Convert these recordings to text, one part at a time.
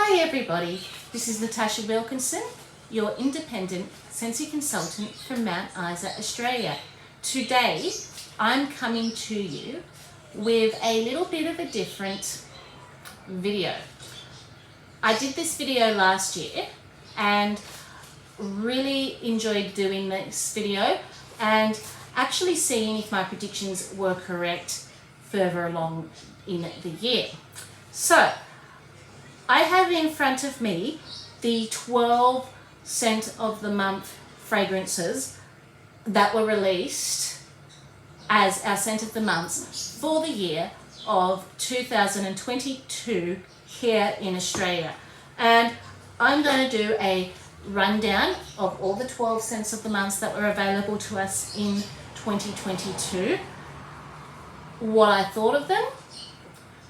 Hi everybody, this is Natasha Wilkinson, your independent scentsy consultant from Mount Isa, Australia. Today I'm coming to you with a little bit of a different video. I did this video last year and really enjoyed doing this video and actually seeing if my predictions were correct further along in the year. So I have in front of me the 12 scent of the month fragrances that were released as our scent of the months for the year of 2022 here in Australia. And I'm going to do a rundown of all the 12 scents of the months that were available to us in 2022, what I thought of them,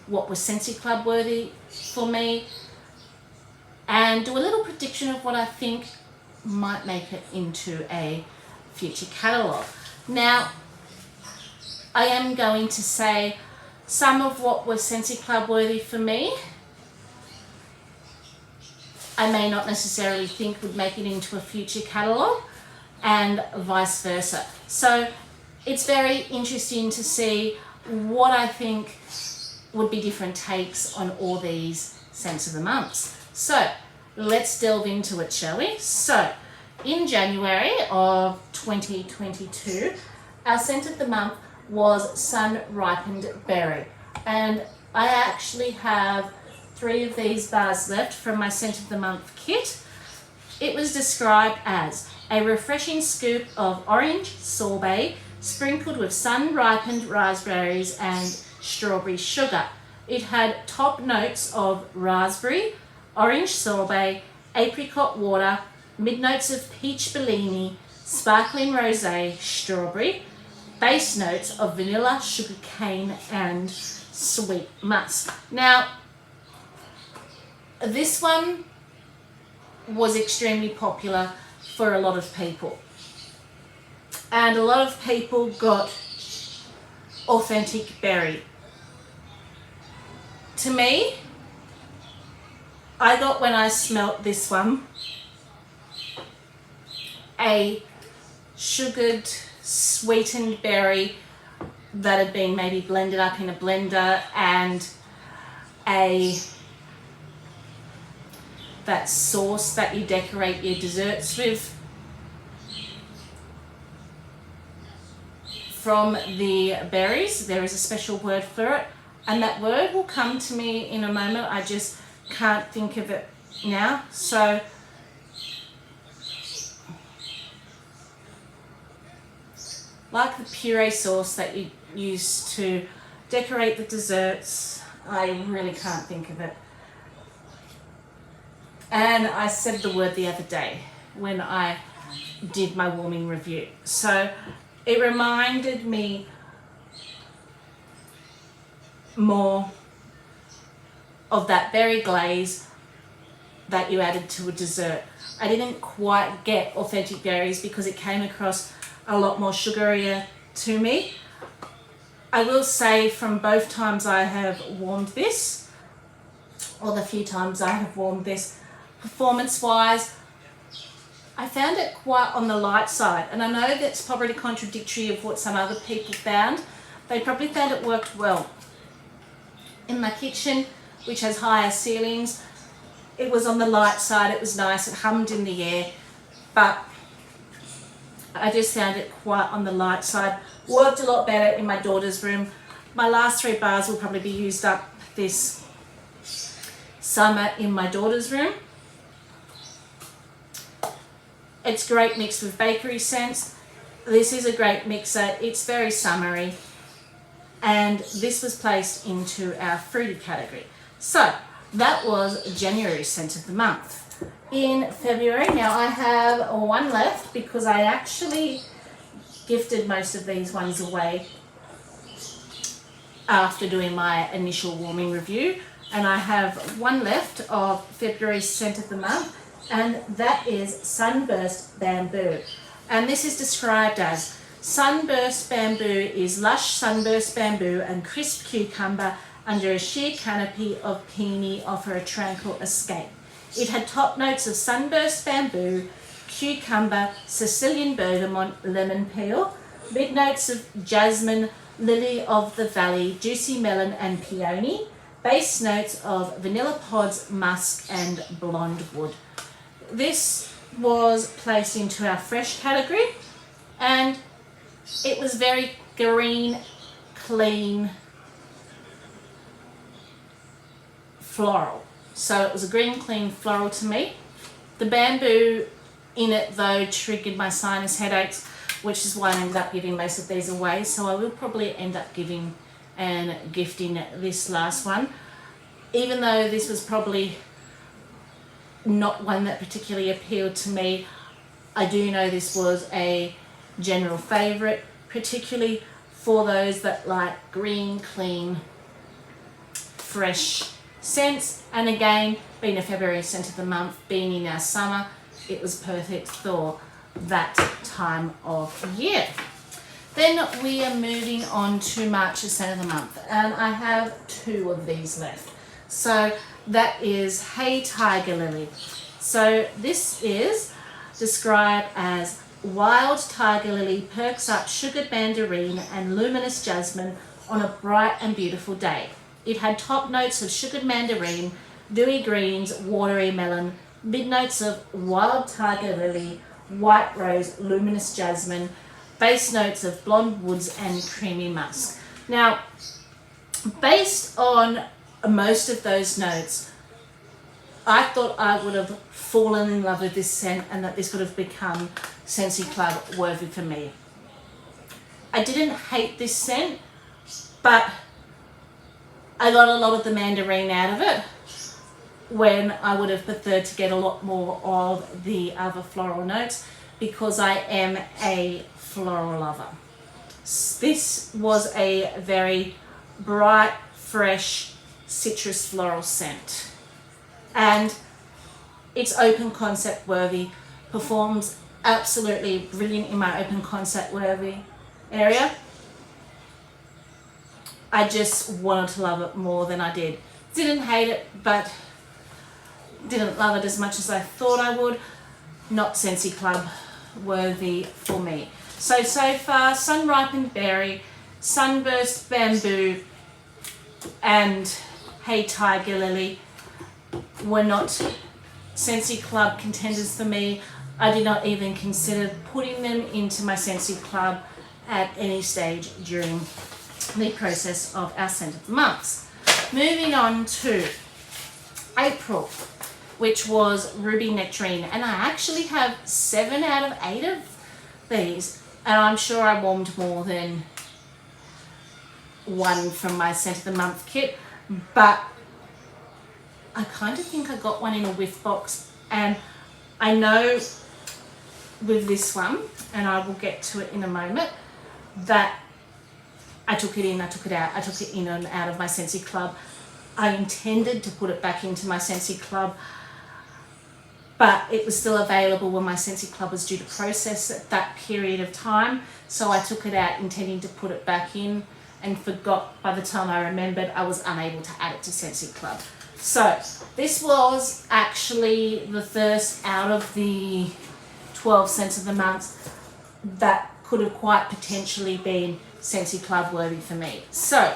what was Scentsy Club worthy for me, and do a little prediction of what I think might make it into a future catalogue. Now, I am going to say some of what was Scentsy Club worthy for me I may not necessarily think would make it into a future catalogue, and vice versa. So it's very interesting to see what I think would be different takes on all these scents of the months. So let's delve into it, shall we? So in January of 2022, our scent of the month was Ripened Berry. And I actually have 3 of these bars left from my scent of the month kit. It was described as a refreshing scoop of orange sorbet sprinkled with sun-ripened raspberries and strawberry sugar. It had top notes of raspberry, orange sorbet, apricot water, mid-notes of peach bellini, sparkling rosé, strawberry, base notes of vanilla, sugar cane, and sweet musk. Now, this one was extremely popular for a lot of people. And a lot of people got authentic berry. To me, I got, when I smelt this one, a sugared, sweetened berry that had been maybe blended up in a blender, and that sauce that you decorate your desserts with from the berries. There is a special word for it, and that word will come to me in a moment. I just can't think of it now. So like the puree sauce that you use to decorate the desserts, I really can't think of it. And I said the word the other day when I did my warming review. So it reminded me more of that berry glaze that you added to a dessert. I didn't quite get authentic berries because it came across a lot more sugarier to me. I will say from both times I have warmed this, or the few times I have warmed this, performance-wise, I found it quite on the light side. And I know that's probably contradictory of what some other people found. They probably found it worked well. In my kitchen, which has higher ceilings, it was on the light side, it was nice, it hummed in the air, but I just found it quite on the light side. Worked a lot better in my daughter's room. My last 3 bars will probably be used up this summer in my daughter's room. It's great mixed with bakery scents. This is a great mixer. It's very summery. And this was placed into our fruity category. So that was January's scent of the month. In February, now I have 1 left because I actually gifted most of these ones away after doing my initial warming review. And I have 1 left of February's scent of the month, and that is Sunburst Bamboo. And this is described as Sunburst Bamboo is lush sunburst bamboo and crisp cucumber under a sheer canopy of peony offer a tranquil escape. It had top notes of sunburst bamboo, cucumber, Sicilian bergamot, lemon peel, mid notes of jasmine, lily of the valley, juicy melon and peony, base notes of vanilla pods, musk and blonde wood. This was placed into our fresh category, and it was very green, clean, floral. So it was a green, clean floral to me. The bamboo in it though triggered my sinus headaches, which is why I ended up giving most of these away. So I will probably end up giving and gifting this last one, even though this was probably not one that particularly appealed to me. I do know this was a general favourite, particularly for those that like green, clean, fresh scents. And again, being a February scent of the month, being in our summer, it was perfect for that time of year. Then we are moving on to March's scent of the month, and I have 2 of these left. So that is Hey Tiger Lily. So this is described as wild tiger lily perks up sugared mandarin and luminous jasmine on a bright and beautiful day. It had top notes of sugared mandarin, dewy greens, watery melon, mid notes of wild tiger lily, white rose, luminous jasmine, base notes of blonde woods and creamy musk. Now, based on most of those notes, I thought I would have fallen in love with this scent and that this would have become Scentsy Club worthy for me. I didn't hate this scent, but I got a lot of the mandarin out of it when I would have preferred to get a lot more of the other floral notes, because I am a floral lover. This was a very bright, fresh, citrus floral scent, and it's open concept worthy, performs absolutely brilliant in my open concept worthy area. I just wanted to love it more than I did. Didn't hate it, but didn't love it as much as I thought I would. Not Scentsy Club worthy for me. So far, Ripened Berry, Sunburst Bamboo and Hey Tiger Lily were not Scentsy Club contenders for me. I did not even consider putting them into my Scentsy Club at any stage during the process of our scent of the months. Moving on to April, which was Ruby Nectarine, and I actually have 7 out of 8 of these, and I'm sure I warmed more than one from my scent of the month kit, but I kind of think I got one in a whiff box, and I know with this one, and I will get to it in a moment, that I took it in, I took it out, I took it in and out of my Scentsy Club. I intended to put it back into my Scentsy Club, but it was still available when my Scentsy Club was due to process at that period of time. So I took it out intending to put it back in and forgot by the time I remembered I was unable to add it to Scentsy Club. So this was actually the first out of the 12 scents of the month that could have quite potentially been Scentsy Club worthy for me. So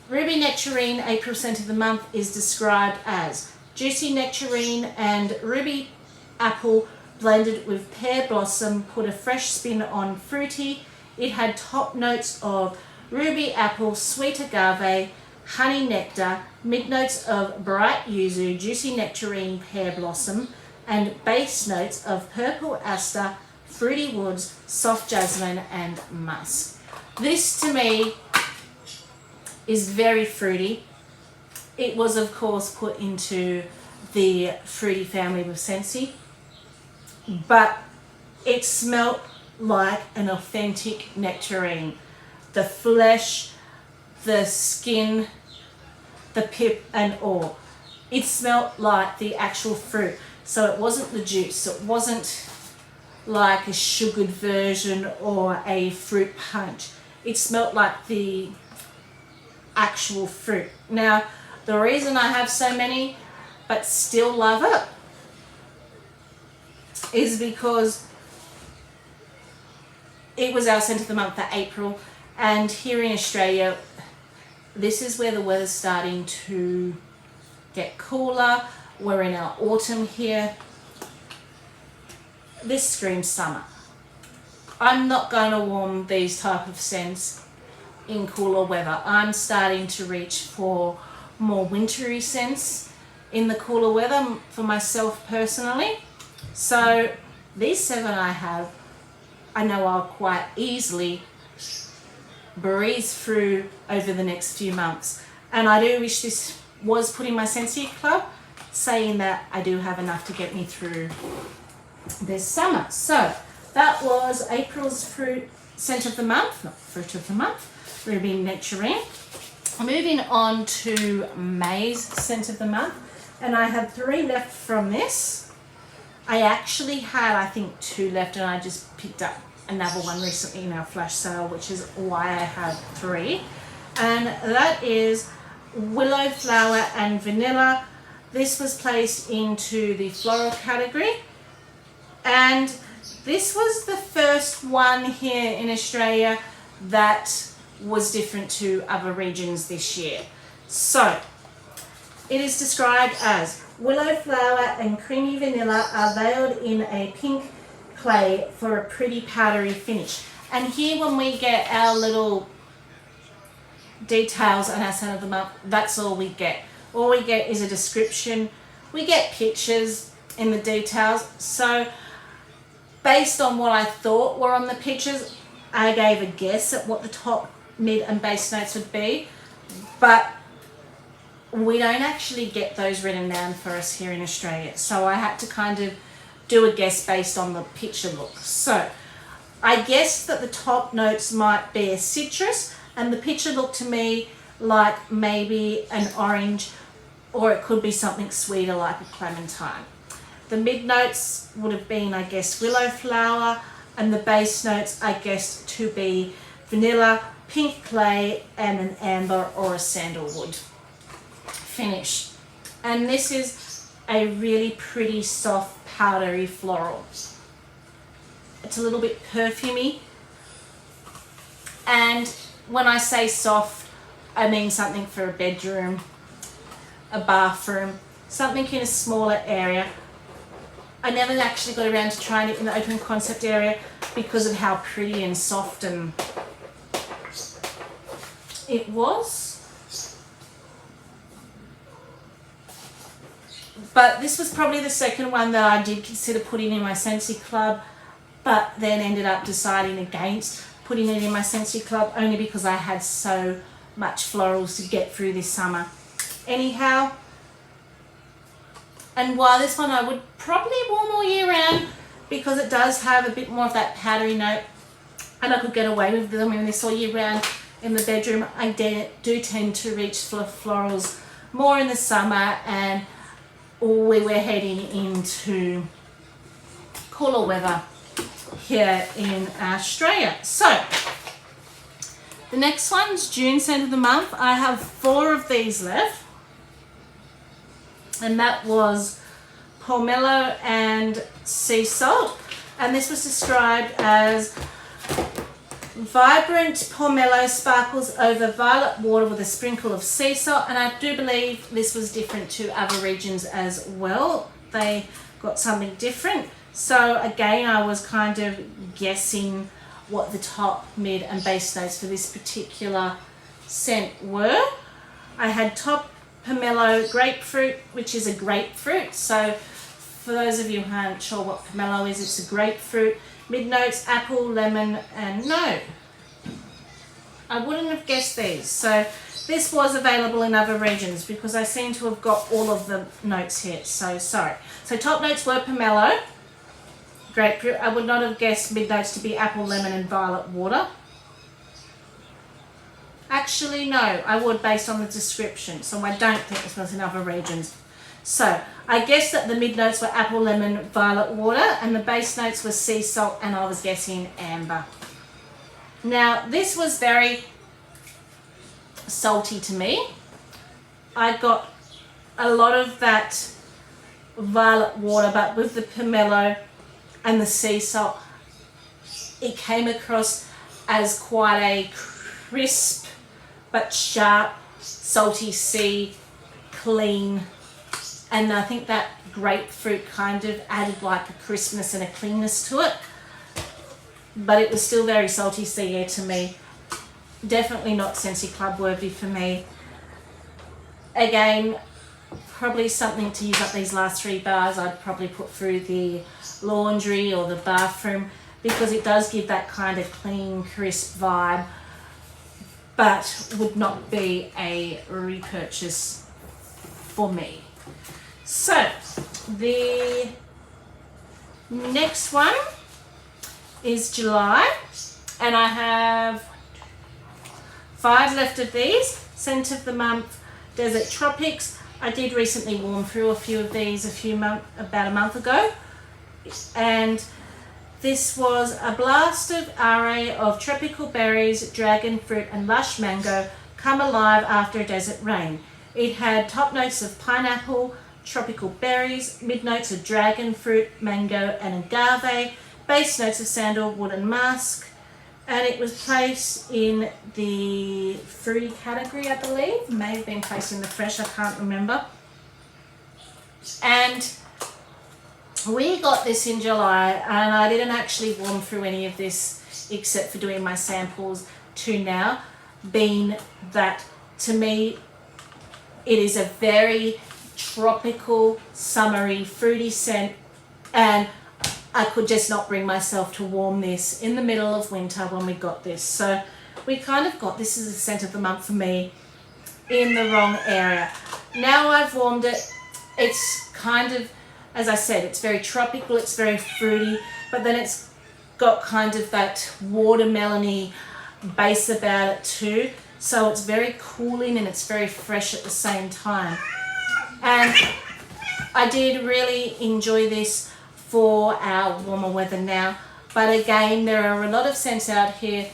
Ruby Nectarine April scent of the month is described as juicy nectarine and ruby apple blended with pear blossom put a fresh spin on fruity. It had top notes of ruby apple, sweet agave, honey nectar, mid notes of bright yuzu, juicy nectarine, pear blossom, and base notes of purple aster, fruity woods, soft jasmine, and musk. This to me is very fruity. It was of course put into the fruity family with Scentsy, but it smelt like an authentic nectarine. The flesh, the skin, the pip and all. It smelt like the actual fruit. So it wasn't the juice, it wasn't like a sugared version or a fruit punch. It smelt like the actual fruit. Now, the reason I have so many but still love it is because it was our scent of the month for April, and here in Australia, this is where the weather's starting to get cooler. We're in our autumn here. This screams summer. I'm not going to warm these type of scents in cooler weather. I'm starting to reach for more wintry scents in the cooler weather for myself personally. So these 7 I have, I know I'll quite easily breeze through over the next few months. And I do wish this was put in my Scentsy Club, saying that I do have enough to get me through this summer. So that was April's fruit scent of the month, not fruit of the month, Ruby Nectarine. Moving on to May's scent of the month, and I had 3 left from this. I actually had, I think, 2 left, and I just picked up another one recently in our flash sale, which is why I have 3. And that is Willow Flower and Vanilla. This was placed into the floral category, and this was the first one here in Australia that was different to other regions this year. So it is described as willow flower and creamy vanilla are veiled in a pink clay for a pretty powdery finish. And here when we get our little details on our scent of the month, that's all we get. All we get is a description. We get pictures in the details. So based on what I thought were on the pictures, I gave a guess at what the top, mid and base notes would be, but we don't actually get those written down for us here in Australia. So I had to kind of do a guess based on the picture look. So I guessed that the top notes might be a citrus, and the picture looked to me like maybe an orange, or it could be something sweeter like a clementine. The mid notes would have been, I guess, willow flower, and the base notes I guessed to be vanilla, pink clay, and an amber or a sandalwood finish. And this is a really pretty soft powdery floral. It's a little bit perfumey, and when I say soft, I mean something for a bedroom, a bathroom, something in a smaller area. I never actually got around to trying it in the open concept area because of how pretty and soft and it was. But this was probably the second one that I did consider putting in my Scentsy Club, but then ended up deciding against putting it in my Scentsy Club only because I had so much florals to get through this summer. Anyhow, and while this one I would probably warm all year round because it does have a bit more of that powdery note, and I could get away with them in this all year round in the bedroom, I do tend to reach for florals more in the summer, and we were heading into cooler weather here in Australia. So the next one's June scent of the month. I have 4 of these left, and that was Pomelo and Sea Salt, and this was described as vibrant pomelo sparkles over violet water with a sprinkle of sea salt. And I do believe this was different to other regions as well. They got something different. So again, I was kind of guessing what the top, mid and base notes for this particular scent were. I had top pomelo grapefruit, which is a grapefruit. So for those of you who aren't sure what pomelo is, it's a grapefruit. Mid notes, apple, lemon, and no. I wouldn't have guessed these. So this was available in other regions because I seem to have got all of the notes here. So sorry. So top notes were pomelo, grapefruit. I would not have guessed mid notes to be apple, lemon, and violet water. Actually, no, I would based on the description. So I don't think this was in other regions. So I guessed that the mid notes were apple, lemon, violet water, and the base notes were sea salt, and I was guessing amber. Now this was very salty to me. I got a lot of that violet water, but with the pomelo and the sea salt, it came across as quite a crisp but sharp, salty sea, clean, and I think that grapefruit kind of added like a crispness and a cleanness to it, but it was still very salty sea air to me. Definitely not Scentsy Club worthy for me. Again, probably something to use up these last 3 bars. I'd probably put through the laundry or the bathroom, because it does give that kind of clean, crisp vibe, but would not be a repurchase for me. So the next one is July, and I have 5 left of these. Scent of the month, Desert Tropics. I did recently warm through a few of these about a month ago, and this was a blast of array of tropical berries, dragon fruit and lush mango come alive after a desert rain. It had top notes of pineapple, tropical berries, mid notes of dragon fruit, mango and agave, base notes of sandalwood and musk, and it was placed in the fruity category, I believe. May have been placed in the fresh, I can't remember. And we got this in July, and I didn't actually warm through any of this except for doing my samples to now, being that to me it is a very tropical, summery, fruity scent, and I could just not bring myself to warm this in the middle of winter when we got this. So we kind of got this as a scent of the month for me in the wrong area. Now I've warmed it, it's kind of, as I said, it's very tropical, it's very fruity, but then it's got kind of that watermelony base about it too. So it's very cooling and it's very fresh at the same time. And I did really enjoy this for our warmer weather now. But again, there are a lot of scents out here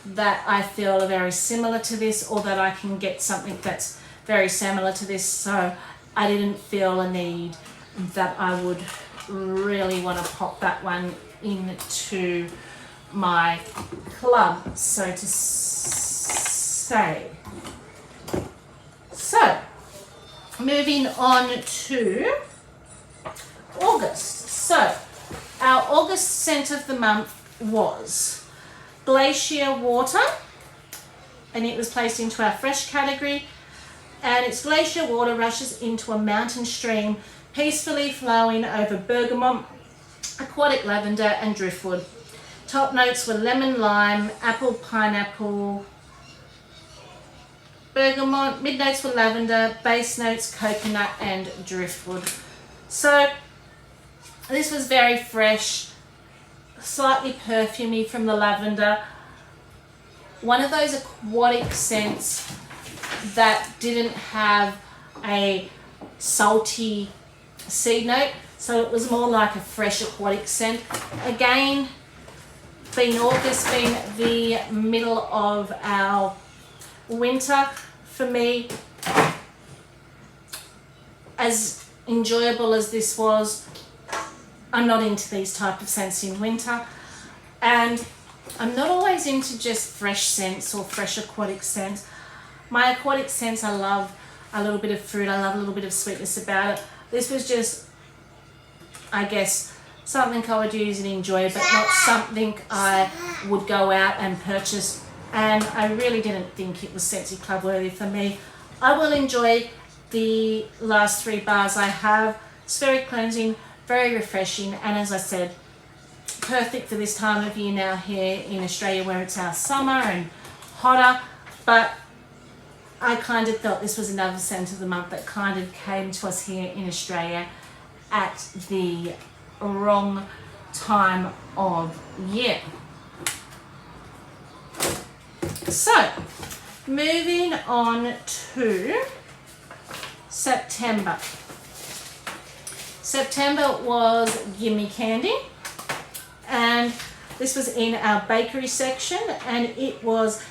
that I feel are very similar to this, or that I can get something that's very similar to this. So I didn't feel a need that I would really want to pop that one into my club, so to say. So moving on to August. So our August scent of the month was Glacier Water, and it was placed into our fresh category. And its glacier water rushes into a mountain stream, peacefully flowing over bergamot, aquatic lavender and driftwood. Top notes were lemon, lime, apple, pineapple, bergamot. Mid notes were lavender, base notes coconut and driftwood. So this was very fresh, slightly perfumey from the lavender. One of those aquatic scents that didn't have a salty seed note, so it was more like a fresh aquatic scent. Again, being August, being the middle of our winter, for me, as enjoyable as this was, I'm not into these type of scents in winter, and I'm not always into just fresh scents or fresh aquatic scents. My aquatic scents, I love a little bit of fruit, I love a little bit of sweetness about it. This was just, I guess, something I would use and enjoy, but not something I would go out and purchase. And I really didn't think it was Scentsy Club worthy for me. I will enjoy the last 3 bars I have. It's very cleansing, very refreshing, and as I said, perfect for this time of year now here in Australia, where it's our summer and hotter. But I kind of thought this was another scent of the month that kind of came to us here in Australia at the wrong time of year. So, moving on to September. September was Gimme Candy, and this was in our bakery section, and it was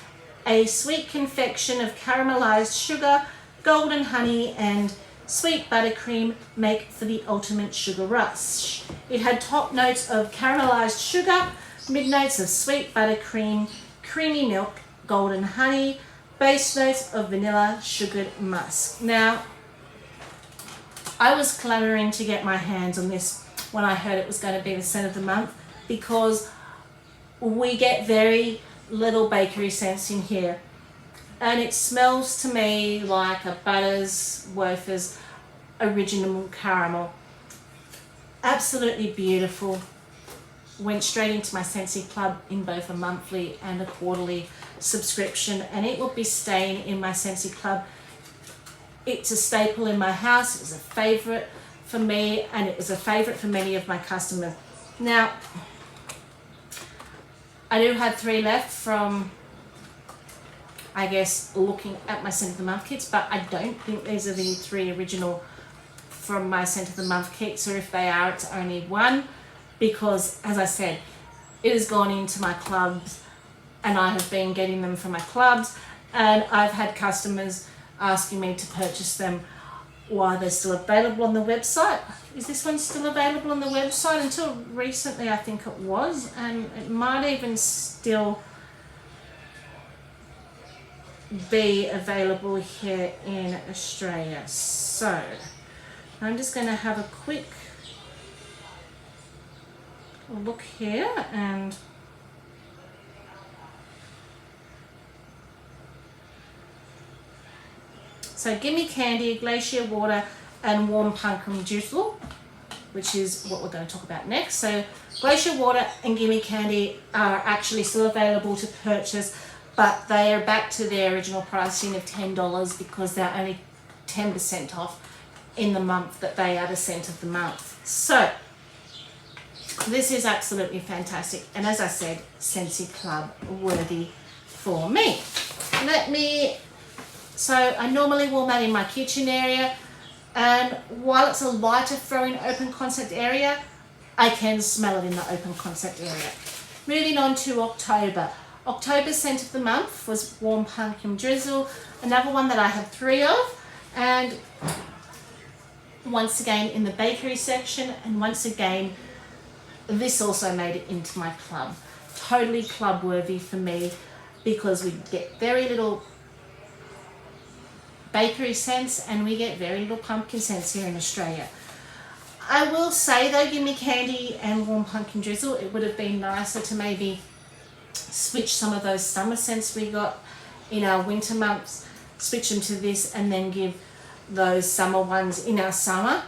A sweet confection of caramelized sugar, golden honey, and sweet buttercream make for the ultimate sugar rush. It had top notes of caramelized sugar, mid notes of sweet buttercream, creamy milk, golden honey, base notes of vanilla, sugared musk. Now, I was clamoring to get my hands on this when I heard it was going to be the scent of the month, because we get very little bakery scents in here, and it smells to me like a Butters Wafers original caramel. Absolutely beautiful. Went straight into my Scentsy Club in both a monthly and a quarterly subscription, and it will be staying in my Scentsy Club. It's a staple in my house. It was a favorite for me, and it was a favorite for many of my customers. Now, I do have 3 left from, I guess, looking at my scent of the month kits, but I don't think these are the 3 original from my scent of the month kits, or if they are, it's only 1, because, as I said, it has gone into my clubs, and I have been getting them from my clubs, and I've had customers asking me to purchase them while they're still available on the website. Is this one still available on the website? Until recently, I think it was, and it might even still be available here in Australia. So I'm just going to have a quick look here, and so Gimme Candy, Glacier Water, and Warm Pumpkin Drizzle, which is what we're going to talk about next. So Glacier Water and Gimme Candy are actually still available to purchase, but they are back to their original pricing of $10 because they're only 10% off in the month that they are the scent of the month. So this is absolutely fantastic, and as I said, Scentsy Club worthy for me. So I normally warm that in my kitchen area, and while it's a lighter throwing open concept area, I can smell it in the open concept area. Moving on to October. October's scent of the month was Warm Pumpkin Drizzle, another one that I have 3 of, and once again in the bakery section, and once again this also made it into my club. Totally club worthy for me, because we get very little bakery scents and we get very little pumpkin scents here in Australia. I will say though, Gimme Candy and Warm Pumpkin Drizzle, it would have been nicer to maybe switch some of those summer scents we got in our winter months, switch them to this, and then give those summer ones in our summer.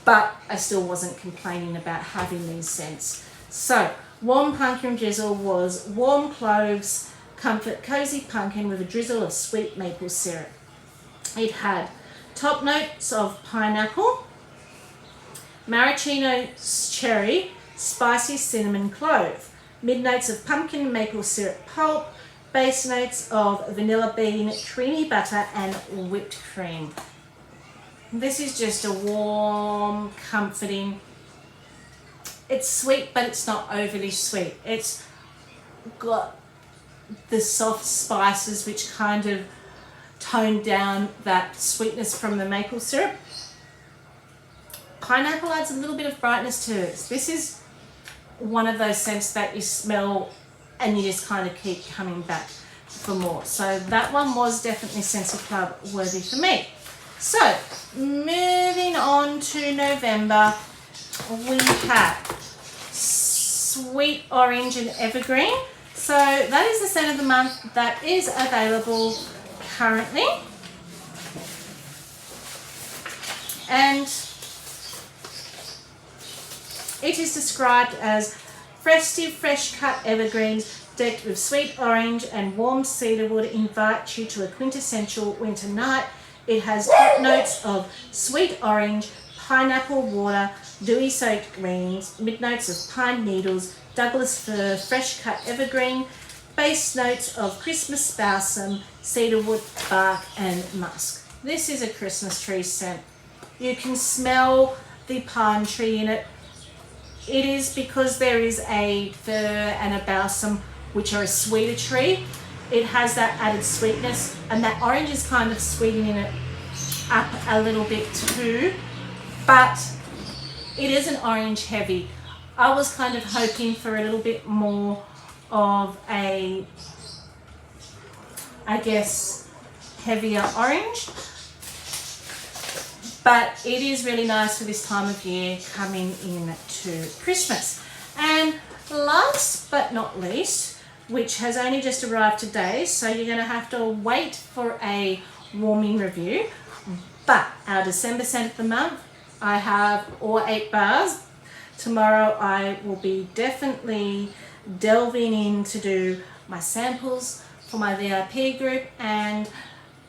But I still wasn't complaining about having these scents. So Warm Pumpkin Drizzle was warm cloves, comfort, cozy pumpkin with a drizzle of sweet maple syrup. It had top notes of pineapple, maraschino cherry, spicy cinnamon clove, mid notes of pumpkin maple syrup pulp, base notes of vanilla bean, creamy butter, and whipped cream. This is just a warm, comforting. It's sweet, but it's not overly sweet. It's got the soft spices which kind of tone down that sweetness from the maple syrup. Pineapple adds a little bit of brightness to it. This is one of those scents that you smell and you just kind of keep coming back for more. So that one was definitely Scentsy Club worthy for me. So moving on to November, we have Sweet Orange and Evergreen. So that is the scent of the month that is available currently. And it is described as festive, fresh cut evergreens decked with sweet orange and warm cedarwood invite you to a quintessential winter night. It has top notes of sweet orange, pineapple water, dewy soaked greens, mid notes of pine needles, Douglas fir, fresh cut evergreen, base notes of Christmas balsam, cedarwood bark, and musk. This is a Christmas tree scent. You can smell the pine tree in it. It is because there is a fir and a balsam, which are a sweeter tree, it has that added sweetness, and that orange is kind of sweetening it up a little bit too, but it isn't orange heavy. I was kind of hoping for a little bit more of a, I guess, heavier orange, but it is really nice for this time of year coming into Christmas. And last but not least, which has only just arrived today, so you're going to have to wait for a warming review, but our December scent of the month, I have all 8 bars. Tomorrow I will be definitely delving in to do my samples for my VIP group and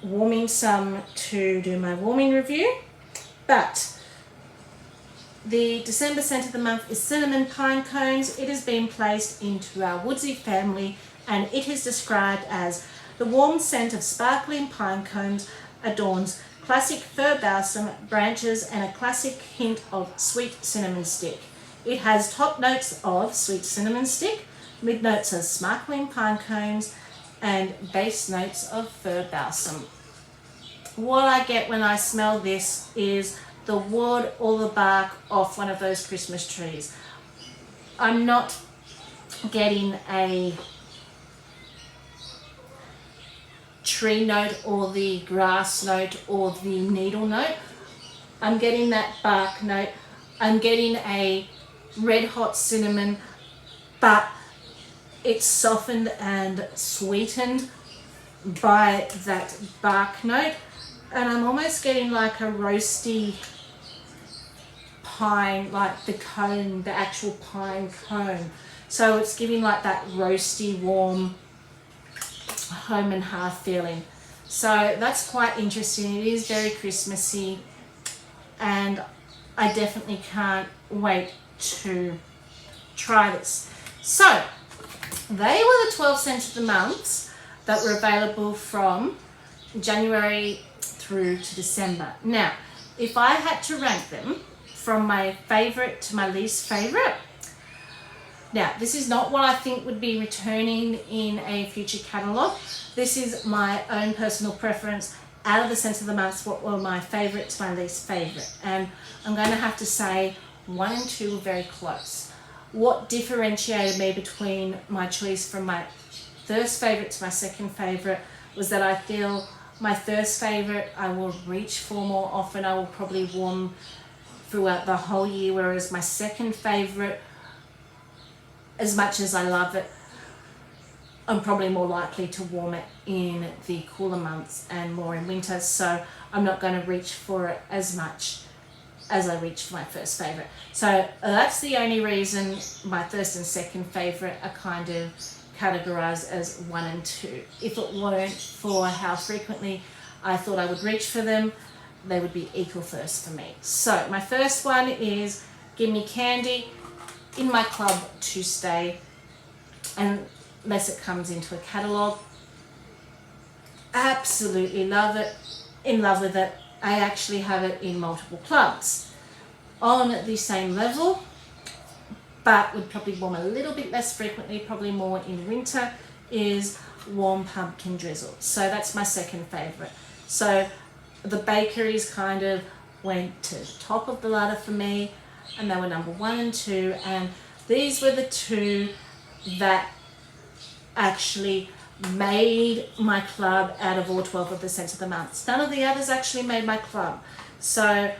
warming some to do my warming review. But the December scent of the month is Cinnamon Pine Cones. It has been placed into our woodsy family, and it is described as the warm scent of sparkling pine cones adorns classic fir balsam branches and a classic hint of sweet cinnamon stick. It has top notes of sweet cinnamon stick, mid notes of sparkling pine cones, and base notes of fir balsam. What I get when I smell this is the wood or the bark off one of those Christmas trees. I'm not getting a tree note or the grass note or the needle note. I'm getting that bark note. I'm getting a red hot cinnamon, but it's softened and sweetened by that bark note, and I'm almost getting like a roasty pine, like the cone, the actual pine cone. So it's giving like that roasty, warm, home and hearth feeling. So that's quite interesting. It is very Christmassy, and I definitely can't wait to try this. So they were the 12 scents of the months that were available from January through to December. Now, if I had to rank them from my favorite to my least favorite, now this is not what I think would be returning in a future catalogue. This is my own personal preference. Out of the scents of the months, what were my favorite to my least favorite? And I'm going to have to say 1 and 2 were very close. What differentiated me between my choice from my first favorite to my second favorite was that I feel my first favorite I will reach for more often. I will probably warm throughout the whole year, whereas my second favorite, as much as I love it, I'm probably more likely to warm it in the cooler months and more in winter, so I'm not going to reach for it as much as I reach for my first favorite. So that's the only reason my first and second favorite are kind of categorized as 1 and 2. If it weren't for how frequently I thought I would reach for them, they would be equal first for me. So my first one is Gimme Candy, in my club to stay, unless it comes into a catalogue. Absolutely love it, in love with it. I actually have it in multiple clubs. On the same level, but would probably warm a little bit less frequently, probably more in winter, is Warm Pumpkin Drizzle. So that's my second favorite. So the bakeries kind of went to the top of the ladder for me, and they were number 1 and 2, and these were the 2 that actually made my club out of all 12 of the scents of the months. None of the others actually made my club. So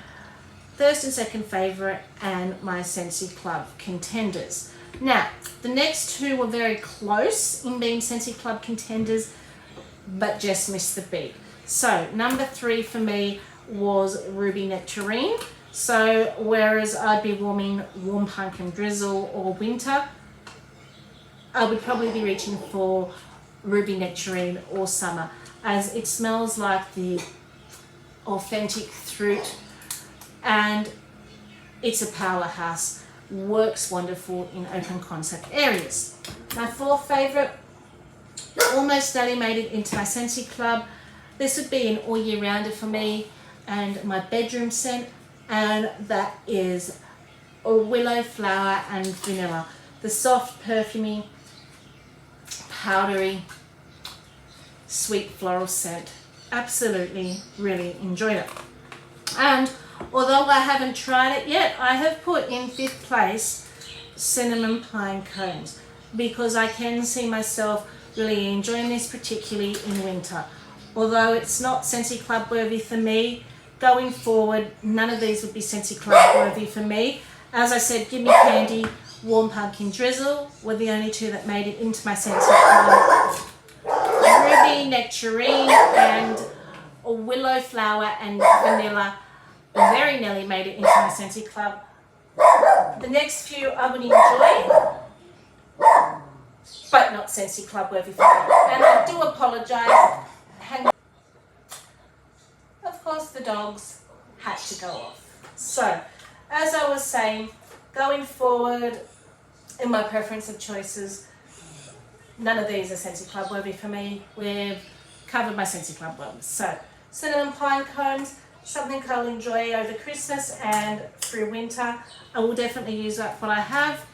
first and second favorite and my Scentsy Club contenders. Now, the next 2 were very close in being Scentsy Club contenders, but just missed the beat. So number 3 for me was Ruby Nectarine. So whereas I'd be warming Warm Pumpkin Drizzle or winter, I would probably be reaching for Ruby Nectarine or summer, as it smells like the authentic fruit, and it's a powerhouse, works wonderful in open concept areas. My 4th favorite almost nearly made it into my Scentsy Club. This would be an all year rounder for me and my bedroom scent, and that is a Willow Flower and Vanilla. The soft, perfumey, powdery, sweet floral scent. Absolutely, really enjoyed it. And although I haven't tried it yet, I have put in 5th place cinnamon pine cones because I can see myself really enjoying this, particularly in winter. Although it's not Scentsy Club worthy for me, going forward, none of these would be Scentsy Club worthy for me. As I said, Gimme Candy, Warm Pumpkin Drizzle were the only 2 that made it into my Scentsy Club. Ruby, Nectarine, and Willow Flower and Vanilla very nearly made it into my Scentsy Club. The next few I would enjoy, but not Scentsy Club worthy for me. And I do apologise. Of course, the dogs had to go off. So, as I was saying, going forward, in my preference of choices, none of these are Scentsy Club worthy for me. We've covered my Scentsy Club ones. So, cinnamon pine cones, something I'll enjoy over Christmas and through winter. I will definitely use up what I have.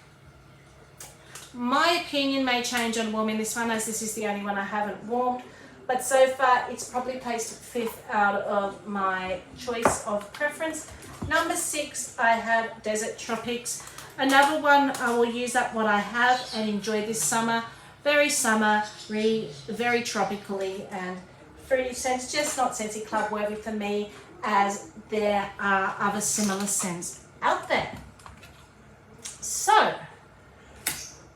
My opinion may change on warming this one, as this is the only one I haven't warmed. But so far, it's probably placed 5th out of my choice of preference. Number 6, I have Desert Tropics. Another one I will use up what I have and enjoy this summer. Very summery, very tropically and fruity scents. Just not Scentsy Club worthy for me, as there are other similar scents out there. So,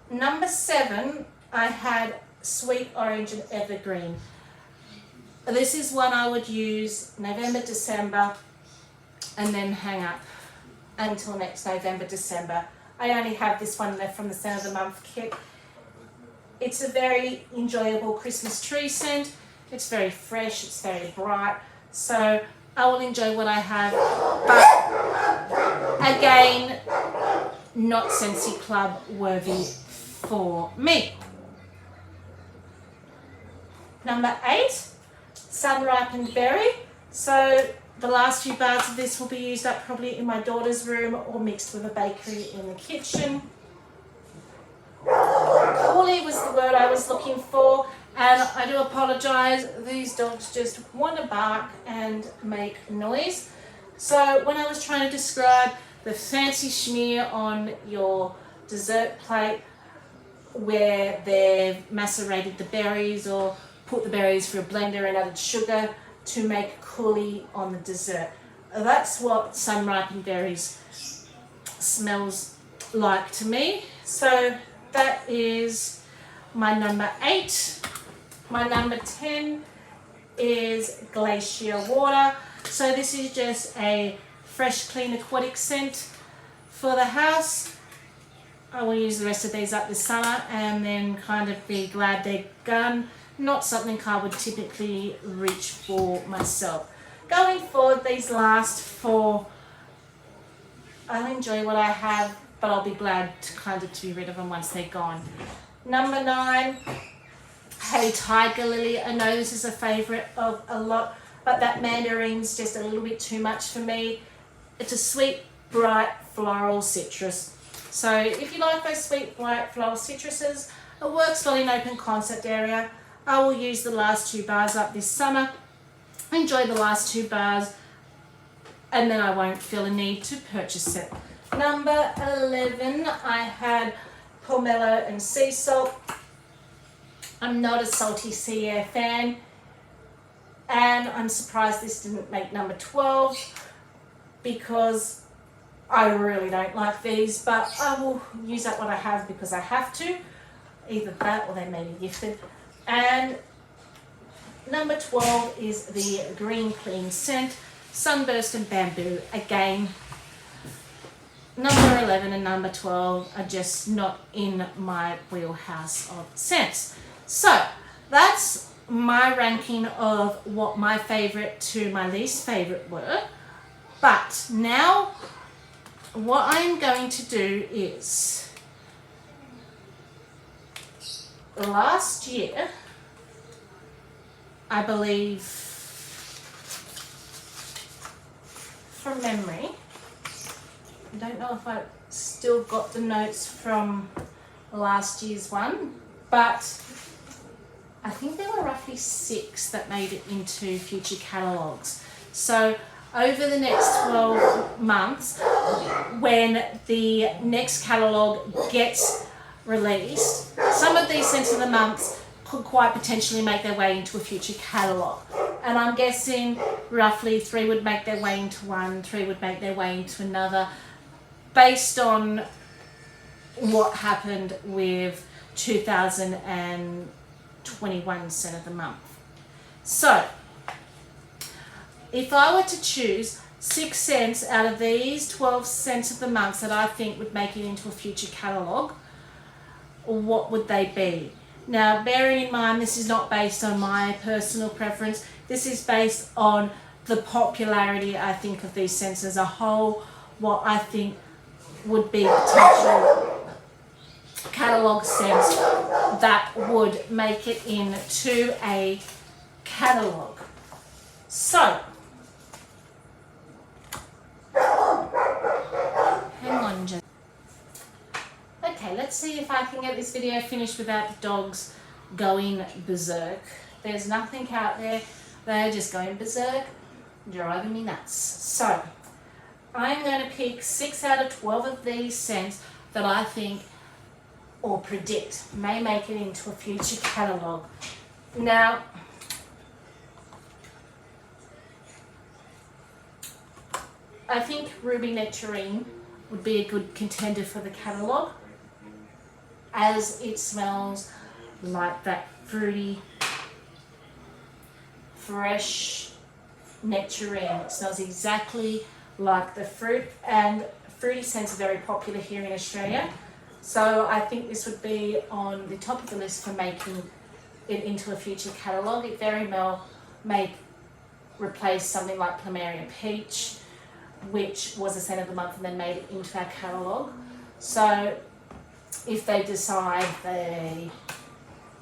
number 7, I had Sweet Orange and Evergreen. This is one I would use November, December, and then hang up until next November, December. I only have this one left from the Scent of the Month kit. It's a very enjoyable Christmas tree scent. It's very fresh, it's very bright. So I will enjoy what I have, but again, not Scentsy Club worthy for me. Number 8, Ripened Berry. So the last few bars of this will be used up probably in my daughter's room or mixed with a bakery in the kitchen. Woolly was the word I was looking for, and I do apologise, these dogs just want to bark and make noise. So when I was trying to describe the fancy schmear on your dessert plate where they've macerated the berries or put the berries through a blender and added sugar to make coulis on the dessert, that's what some ripened berries smells like to me. So that is my number 8. My number 10 is Glacier Water. So this is just a fresh, clean aquatic scent for the house. I will use the rest of these up this summer and then kind of be glad they're gone. Not something I would typically reach for myself. Going forward, these last 4, I'll enjoy what I have, but I'll be glad to kind of to be rid of them once they're gone. Number 9, Hey Tiger Lily. I know this is a favourite of a lot, but that mandarine's just a little bit too much for me. It's a sweet, bright, floral citrus. So if you like those sweet, bright, floral citruses, it works well in open concept area. I will use the last 2 bars up this summer, enjoy the last 2 bars, and then I won't feel a need to purchase it. Number 11, I had Pomelo and Sea Salt. I'm not a salty sea air fan, and I'm surprised this didn't make number 12 because I really don't like these, but I will use up what I have because I have to. Either that or they may be gifted. And number 12 is the Green Clean Scent, Sunburst and Bamboo. Again, number 11 and number 12 are just not in my wheelhouse of scents. So that's my ranking of what my favourite to my least favourite were. But now what I'm going to do is, last year, I believe, from memory, I don't know if I still got the notes from last year's one, but I think there were roughly 6 that made it into future catalogues. So over the next 12 months, when the next catalogue gets released, some of these scents of the months could quite potentially make their way into a future catalogue. And I'm guessing roughly 3 would make their way into one, 3 would make their way into another, based on what happened with 2021 scent of the month. So, if I were to choose 6 scents out of these 12 scents of the month that I think would make it into a future catalogue, what would they be? Now, bearing in mind this is not based on my personal preference, this is based on the popularity, I think, of these scents as a whole, what I think would be potential catalogue scents that would make it into a catalogue. So, hang on just. Okay, let's see if I can get this video finished without the dogs going berserk. There's nothing out there, they're just going berserk, driving me nuts. So, I'm going to pick 6 out of 12 of these scents that I think or predict may make it into a future catalogue. Now, I think Ruby Nectarine would be a good contender for the catalogue, as it smells like that fruity, fresh nectarine. It smells exactly like the fruit, and fruity scents are very popular here in Australia. So I think this would be on the top of the list for making it into a future catalogue. It very well may replace something like Plumeria Peach, which was a scent of the month and then made it into our catalogue. So if they decide the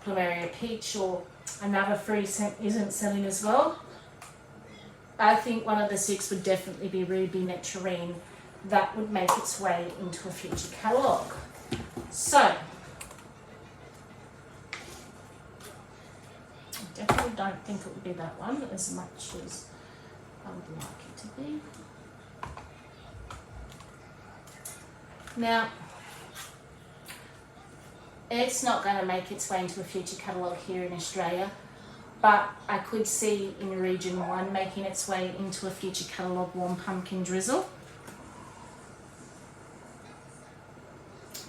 Plumeria Peach or another fruity scent isn't selling as well, I think one of the 6 would definitely be Ruby Nectarine. That would make its way into a future catalogue. So, I definitely don't think it would be that one as much as I would like it to be. Now, it's not going to make its way into a future catalogue here in Australia, but I could see in Region 1 making its way into a future catalogue Warm Pumpkin Drizzle,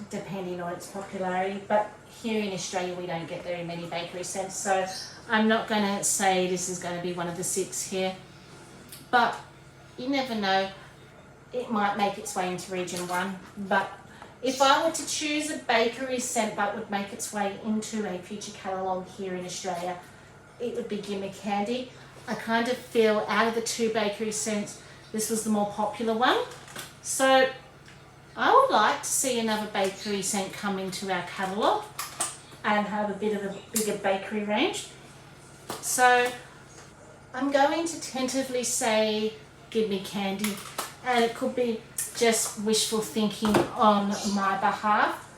depending on its popularity. But here in Australia we don't get very many bakery scents, so I'm not going to say this is going to be one of the 6 here, but you never know, it might make its way into Region 1. But if I were to choose a bakery scent that would make its way into a future catalogue here in Australia, it would be Gimme Candy. I kind of feel out of the 2 bakery scents, this was the more popular one. So I would like to see another bakery scent come into our catalogue and have a bit of a bigger bakery range. So I'm going to tentatively say Gimme Candy, and it could be just wishful thinking on my behalf,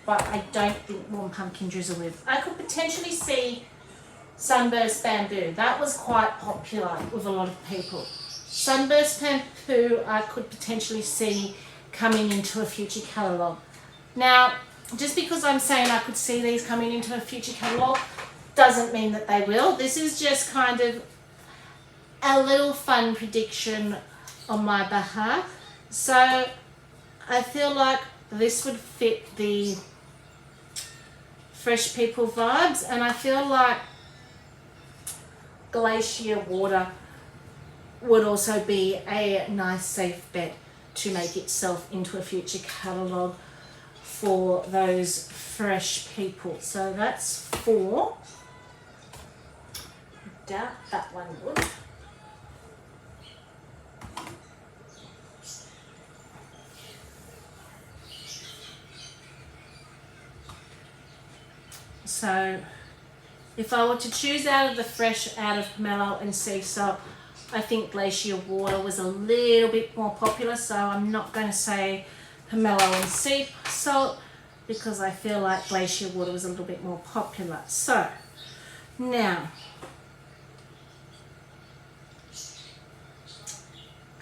but I don't think Warm Pumpkin Drizzle will. I could potentially see Sunburst Bamboo. That was quite popular with a lot of people. Sunburst Bamboo I could potentially see coming into a future catalogue. Now, just because I'm saying I could see these coming into a future catalogue doesn't mean that they will. This is just kind of a little fun prediction on my behalf. So I feel like this would fit the Fresh People vibes, and I feel like Glacier Water would also be a nice safe bet to make itself into a future catalogue for those fresh people. So that's 4. Doubt that one would. So if I were to choose out of the fresh, out of Pomelo and Sea Salt, I think Glacier Water was a little bit more popular, so I'm not going to say Pomelo and Sea Salt because I feel like Glacier Water was a little bit more popular. So Now,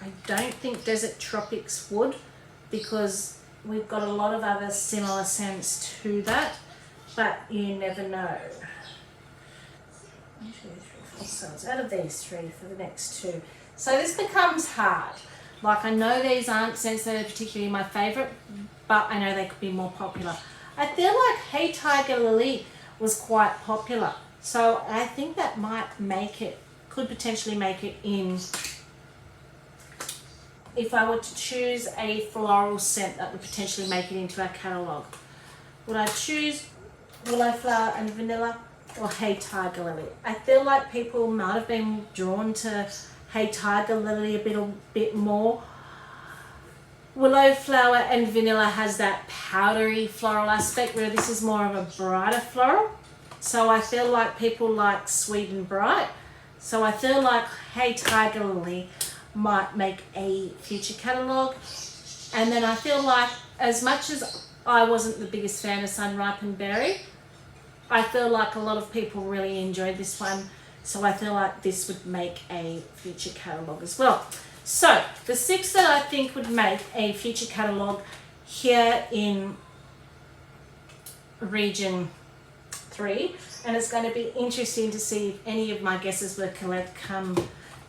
I don't think Desert Tropics would, because we've got a lot of other similar scents to that, but you never know. 1, 2, 3, 4. So it's out of these three for the next two. So this becomes hard. Like, I know these aren't scents that are particularly my favourite, but I know they could be more popular. I feel like Hey Tiger Lily was quite popular. So I think that might make it, could potentially make it in, if I were to choose a floral scent that would potentially make it into our catalogue. Would I choose Willow Flower and Vanilla or Hey Tiger Lily? I feel like people might have been drawn to Hey Tiger Lily a bit more. Willow Flower and Vanilla has that powdery floral aspect, where this is more of a brighter floral. So I feel like people like sweet and bright. So I feel like Hey Tiger Lily might make a future catalogue. And then I feel like, as much as I wasn't the biggest fan of Ripened Berry, I feel like a lot of people really enjoyed this one. So I feel like this would make a future catalogue as well. So the 6 that I think would make a future catalogue here in region 3, and it's going to be interesting to see if any of my guesses were correct come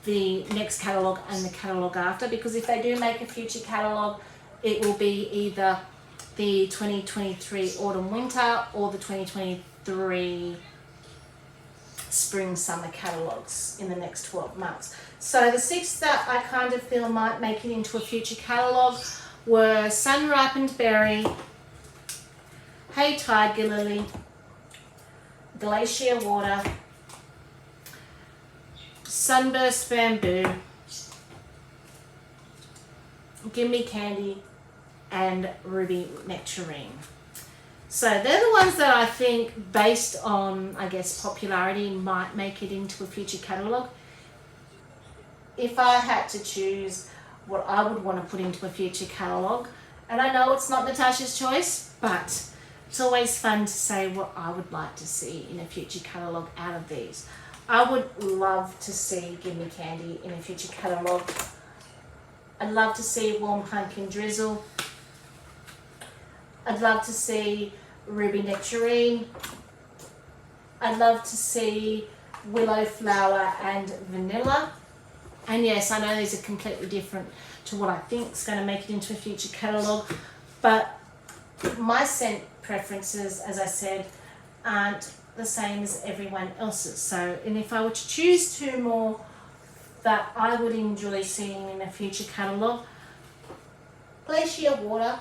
the next catalogue and the catalogue after, because if they do make a future catalogue, it will be either the 2023 autumn winter or the 2023 spring summer catalogues in the next 12 months. So the 6 that I kind of feel might make it into a future catalogue were Ripened Berry, Hey Tiger Lily, Glacier Water, Sunburst Bamboo, Gimme Candy, and Ruby Nectarine. So they're the ones that I think, based on, I guess, popularity, might make it into a future catalogue. If I had to choose what I would want to put into a future catalogue, and I know it's not Natasha's choice, but it's always fun to say what I would like to see in a future catalogue out of these. I would love to see Gimme Candy in a future catalogue. I'd love to see Warm Pumpkin Drizzle. I'd love to see Ruby Nectarine. I'd love to see Willow Flower and Vanilla. And yes, I know these are completely different to what I think is going to make it into a future catalogue, but my scent preferences, as I said, aren't the same as everyone else's. So, and if I were to choose 2 more that I would enjoy seeing in a future catalogue, Glacier Water,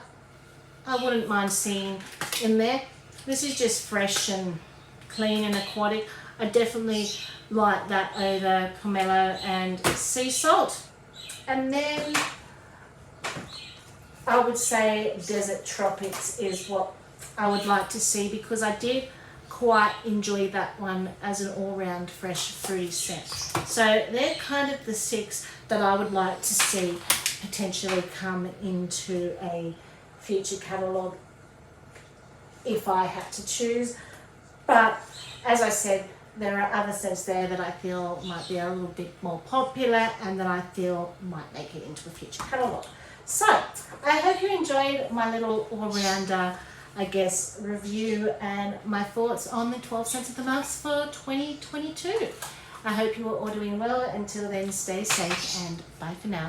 I wouldn't mind seeing in there. This is just fresh and clean and aquatic. I definitely like that over Pomelo and Sea Salt. And then I would say Desert Tropics is what I would like to see, because I did quite enjoy that one as an all-round fresh fruity scent. So they're kind of the 6 that I would like to see potentially come into a future catalogue if I had to choose. But as I said, there are other scents there that I feel might be a little bit more popular and that I feel might make it into a future catalogue. So I hope you enjoyed my little all-rounder, I guess, review and my thoughts on the 12 scents of the month for 2022. I hope you are all doing well. Until then, stay safe and bye for now.